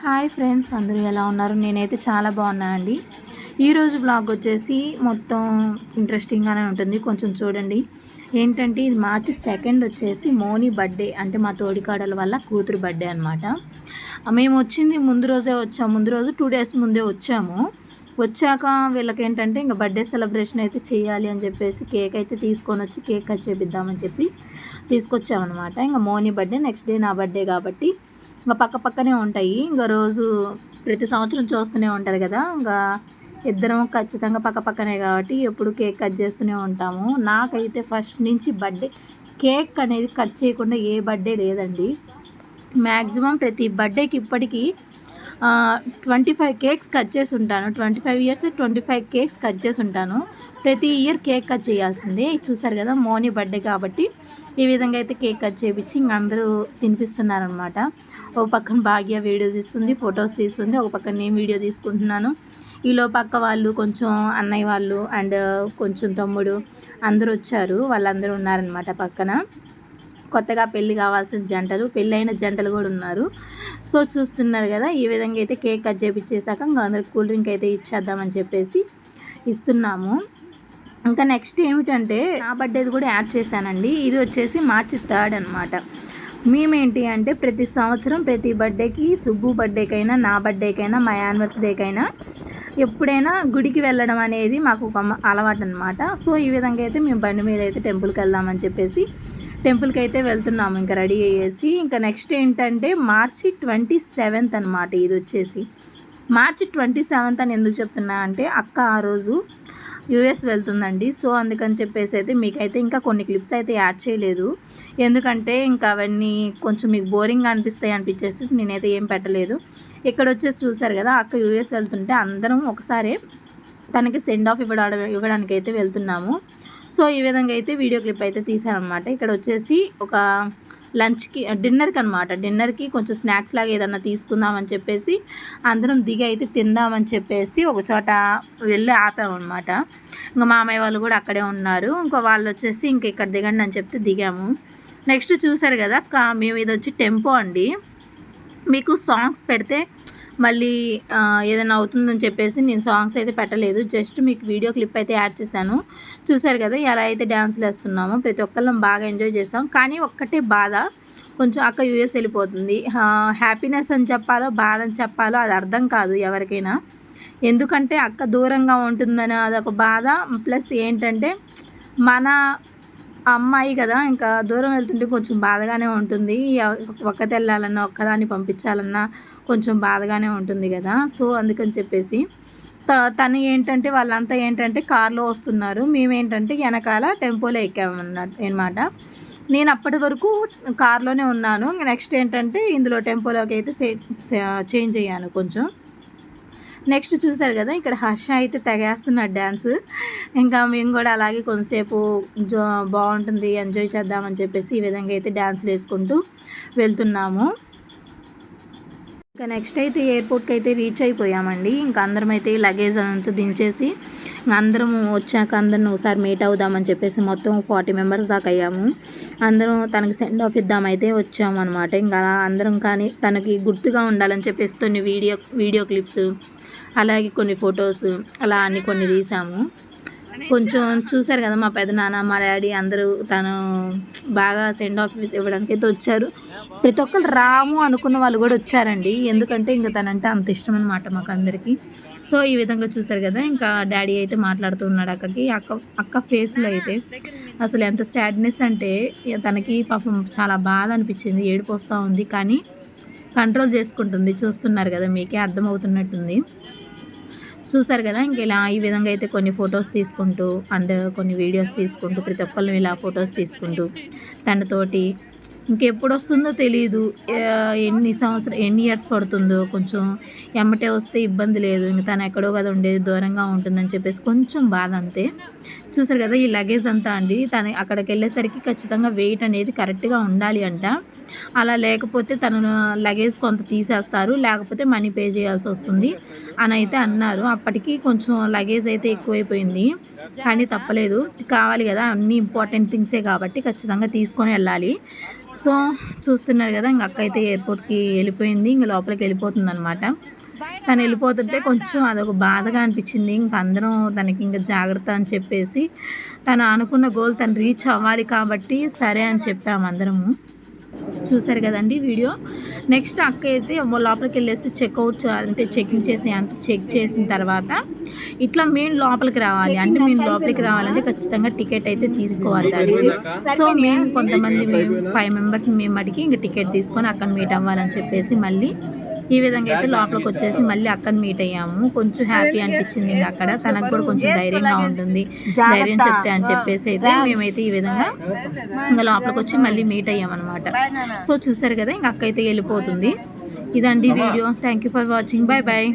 Hi friends, అందరూ ఎలా ఉన్నారు? నేనైతే చాలా బాగున్నానండి. ఈరోజు వ్లాగ్ వచ్చేసి మొత్తం ఇంట్రెస్టింగ్గానే ఉంటుంది. కొంచెం చూడండి. ఏంటంటే ఇది మార్చి 2 వచ్చేసి మోని బర్త్డే, అంటే మా తోడికాడల వల్ల కూతురు బర్త్డే అనమాట. మేము వచ్చింది ముందు రోజే వచ్చాము. ముందు రోజు 2 డేస్ ముందే వచ్చాము. వచ్చాక వీళ్ళకి ఏంటంటే ఇంకా బర్త్డే సెలబ్రేషన్ అయితే చేయాలి అని చెప్పేసి కేక్ అయితే తీసుకొని వచ్చి కేక్ కట్ చేపిద్దామని చెప్పి తీసుకొచ్చామన్నమాట. ఇంకా మోని బర్త్డే, నెక్స్ట్ డే నా బర్త్డే కాబట్టి ఇంకా పక్క పక్కనే ఉంటాయి. ఇంకా రోజు ప్రతి సంవత్సరం చూస్తూనే ఉంటారు కదా, ఇంకా ఇద్దరం ఖచ్చితంగా పక్క పక్కనే కాబట్టి ఎప్పుడు కేక్ కట్ చేస్తూనే ఉంటాము. నాకైతే ఫస్ట్ నుంచి బర్త్డే కేక్ అనేది కట్ చేయకుండా ఏ బర్త్డే లేదండి. మ్యాక్సిమం ప్రతి బర్త్డేకి ఇప్పటికీ 25 కేక్స్ కట్ చేసి ఉంటాను. 25 ఇయర్స్ 25 కేక్స్ కట్ చేసి ఉంటాను. ప్రతి ఇయర్ కేక్ కట్ చేయాల్సిందే. చూసారు కదా, మోని బర్త్డే కాబట్టి ఈ విధంగా అయితే కేక్ కట్ చేయించి ఇంక అందరూ తినిపిస్తున్నారనమాట. ఒక పక్కన భాగ్య వీడియో తీస్తుంది, ఫొటోస్ తీస్తుంది, ఒక పక్కన నేను వీడియో తీసుకుంటున్నాను. ఈలో పక్క వాళ్ళు కొంచెం అన్నయ్య వాళ్ళు అండ్ కొంచెం తమ్ముడు అందరూ వచ్చారు. వాళ్ళందరూ ఉన్నారనమాట పక్కన. కొత్తగా పెళ్ళి కావాల్సిన జంటలు, పెళ్ళైన జంటలు కూడా ఉన్నారు. సో చూస్తున్నారు కదా, ఈ విధంగా అయితే కేక్ కట్ చేయించేసాక ఇంకా అందరికి కూల్ డ్రింక్ అయితే ఇచ్చేద్దామని చెప్పేసి ఇస్తున్నాము. ఇంకా నెక్స్ట్ ఏమిటంటే నా బర్త్డేది కూడా యాడ్ చేశానండి. ఇది వచ్చేసి మార్చి 3 అనమాట. మేమేంటి అంటే ప్రతి సంవత్సరం ప్రతి బర్త్డేకి, సుబ్బు బర్త్డేకైనా, నా బర్త్డేకైనా, మా యానివర్సరీకైనా ఎప్పుడైనా గుడికి వెళ్ళడం అనేది మాకు ఒక అలవాటు అనమాట. సో ఈ విధంగా అయితే మేము బండి మీద అయితే టెంపుల్కి వెళ్దామని చెప్పేసి టెంపుల్కి అయితే వెళ్తున్నాము. ఇంకా రెడీ అయ్యేసి ఇంకా నెక్స్ట్ ఏంటంటే మార్చి 27 అనమాట. ఇది వచ్చేసి మార్చి 27 అని ఎందుకు చెప్తున్నా అంటే అక్క ఆ రోజు యూఎస్ వెళ్తుందండి. సో అందుకని చెప్పేసి అయితే మీకైతే ఇంకా కొన్ని క్లిప్స్ అయితే యాడ్ చేయలేదు. ఎందుకంటే ఇంకా అవన్నీ కొంచెం మీకు బోరింగ్గా అనిపించేసి నేనైతే ఏం పెట్టలేదు. ఇక్కడ వచ్చేసి చూసారు కదా, అక్క యూఎస్ వెళ్తుంటే అందరం ఒకసారి తనకి సెండ్ ఆఫ్ ఇవ్వడానికి అయితే వెళ్తున్నాము. సో ఈ విధంగా అయితే వీడియో క్లిప్ అయితే తీసామన్నమాట. ఇక్కడ వచ్చేసి ఒక లంచ్కి, డిన్నర్కి అనమాట. డిన్నర్కి కొంచెం స్నాక్స్ లాగా ఏదన్నా తీసుకుందామని చెప్పేసి అందరం దిగి అయితే తిందామని చెప్పేసి ఒక చోట వెళ్ళి ఆపామన్నమాట. ఇంకా మామయ్య వాళ్ళు కూడా అక్కడే ఉన్నారు. ఇంకా వాళ్ళు వచ్చేసి ఇంక ఇక్కడ దిగండి అని చెప్తే దిగాము. నెక్స్ట్ చూసారు కదా, మేము ఇది వచ్చి టెంపో అండి. మీకు సాంగ్స్ పెడితే మళ్ళీ ఏదైనా అవుతుందని చెప్పేసి నేను సాంగ్స్ అయితే పెట్టలేదు. జస్ట్ మీకు వీడియో క్లిప్ అయితే యాడ్ చేశాను. చూసారు కదా ఎలా అయితే డ్యాన్స్లు వేస్తున్నామో. ప్రతి ఒక్కళ్ళం బాగా ఎంజాయ్ చేసాం. కానీ ఒక్కటే బాధ, కొంచెం అక్క యూఎస్ వెళ్ళిపోతుంది. హ్యాపీనెస్ అని చెప్పాలో బాధ అని చెప్పాలో అది అర్థం కాదు ఎవరికైనా. ఎందుకంటే అక్క దూరంగా ఉంటుందని అదొక బాధ. ప్లస్ ఏంటంటే మన అమ్మాయి కదా, ఇంకా దూరం వెళ్తుంటే కొంచెం బాధగానే ఉంటుంది. ఒక్కతే వెళ్ళాలన్నా, ఒక్కదాన్ని పంపించాలన్నా కొంచెం బాధగానే ఉంటుంది కదా. సో అందుకని చెప్పేసి తను ఏంటంటే వాళ్ళంతా ఏంటంటే కార్లో వస్తున్నారు. మేమేంటంటే వెనకాల టెంపోలో ఎక్కామన్నమాట. నేను అప్పటి వరకు కార్లోనే ఉన్నాను. నెక్స్ట్ ఏంటంటే ఇందులో టెంపోలోకి అయితే చేంజ్ అయ్యాను కొంచెం. నెక్స్ట్ చూసారు కదా, ఇక్కడ హర్ష అయితే తెగేస్తున్నాడు డ్యాన్స్. ఇంకా మేము కూడా అలాగే కొంతసేపు బాగుంటుంది ఎంజాయ్ చేద్దామని చెప్పేసి ఈ విధంగా అయితే డ్యాన్స్లు వేసుకుంటూ వెళ్తున్నాము. ఇంకా నెక్స్ట్ అయితే ఎయిర్పోర్ట్కి అయితే రీచ్ అయిపోయామండి. ఇంకా అందరం అయితే లగేజ్ అంతా దించేసి అందరం వచ్చాక అందరిని ఒకసారి మీట్ అవుదామని చెప్పేసి మొత్తం 40 మెంబర్స్ దాకా అయ్యాము. అందరం తనకి సెండ్ ఆఫ్ ఇద్దామైతే వచ్చాము అనమాట. ఇంకా అందరం కానీ తనకి గుర్తుగా ఉండాలని చెప్పేసి కొన్ని వీడియో క్లిప్స్, అలాగే కొన్ని ఫొటోస్ అలా అన్ని కొన్ని తీసాము. కొంచెం చూసారు కదా, మా పెదనాన్న, మా డాడీ అందరూ తను బాగా సెండ్ ఆఫ్ ఇవ్వడానికి అయితే వచ్చారు. ప్రతి ఒక్కరు రాము అనుకున్న వాళ్ళు కూడా వచ్చారండి. ఎందుకంటే ఇంకా తనంటే అంత ఇష్టం అనమాట మాకు అందరికీ. సో ఈ విధంగా చూసారు కదా, ఇంకా డాడీ అయితే మాట్లాడుతూ ఉన్నాడు అక్కకి. అక్క ఫేస్లో అయితే అసలు ఎంత సాడ్నెస్ అంటే తనకి పాపం చాలా బాధ అనిపించింది. ఏడుపు వస్తూ ఉంది కానీ కంట్రోల్ చేసుకుంటుంది. చూస్తున్నారు కదా, మీకే అర్థమవుతున్నట్టుంది. చూసారు కదా, ఇంక ఇలా ఈ విధంగా అయితే కొన్ని ఫొటోస్ తీసుకుంటూ అండ్ కొన్ని వీడియోస్ తీసుకుంటూ ప్రతి ఒక్కళ్ళు ఇలా ఫొటోస్ తీసుకుంటూ తనతోటి ఇంకెప్పుడు వస్తుందో తెలియదు, ఎన్ని ఇయర్స్ పడుతుందో, కొంచెం ఎమ్మటే వస్తే ఇబ్బంది లేదు, ఇంక తను ఎక్కడో కదా ఉండేది, దూరంగా ఉంటుందని చెప్పేసి కొంచెం బాధ అంతే. చూసారు కదా, ఈ లగేజ్ అంతా అండి తను అక్కడికి వెళ్ళేసరికి ఖచ్చితంగా వెయిట్ అనేది కరెక్ట్గా ఉండాలి అంట. అలా లేకపోతే తను లగేజ్ కొంత తీసేస్తారు, లేకపోతే మనీ పే చేయాల్సి వస్తుంది అని అయితే అన్నారు. అప్పటికి కొంచెం లగేజ్ అయితే ఎక్కువైపోయింది కానీ తప్పలేదు, కావాలి కదా, అన్ని ఇంపార్టెంట్ థింగ్సే కాబట్టి ఖచ్చితంగా తీసుకొని వెళ్ళాలి. సో చూస్తున్నారు కదా, ఇంక అక్క అయితే ఎయిర్పోర్ట్కి వెళ్ళిపోయింది, ఇంక లోపలికి వెళ్ళిపోతుంది అనమాట. తను వెళ్ళిపోతుంటే కొంచెం అదొక బాధగా అనిపించింది. ఇంక అందరం తనకి ఇంకా జాగ్రత్త అని చెప్పేసి, తను అనుకున్న గోల్ తను రీచ్ అవ్వాలి కాబట్టి సరే అని చెప్పాము అందరము. చూసారు కదండి వీడియో. నెక్స్ట్ అక్క అయితే లోపలికి వెళ్ళేసి చెక్అవుట్ అంటే చెకింగ్ చేసి అంత చెక్ చేసిన తర్వాత ఇట్లా మేము లోపలికి రావాలి. అంటే మేము లోపలికి రావాలంటే ఖచ్చితంగా టికెట్ అయితే తీసుకోవాలి దానికి. సో మేము కొంతమంది 5 మెంబర్స్ మేము అడిగి ఇంక టికెట్ తీసుకొని అక్కడ మీట్ అవ్వాలని చెప్పేసి మళ్ళీ ఈ విధంగా అయితే లోపలికి వచ్చేసి మళ్ళీ అక్కని మీట్ అయ్యాము. కొంచెం హ్యాపీ అనిపించింది. ఇంకా అక్కడ తనకు కూడా కొంచెం ధైర్యంగా ఉంటుంది, ధైర్యం చెప్తే అని చెప్పేసి అయితే మేమైతే ఈ విధంగా ఇంకా లోపలికి వచ్చి మళ్ళీ మీట్ అయ్యామన్నమాట. సో చూసారు కదా, ఇంక అక్క అయితే వెళ్ళిపోతుంది. ఇదండి వీడియో. Thank you for watching. Bye bye.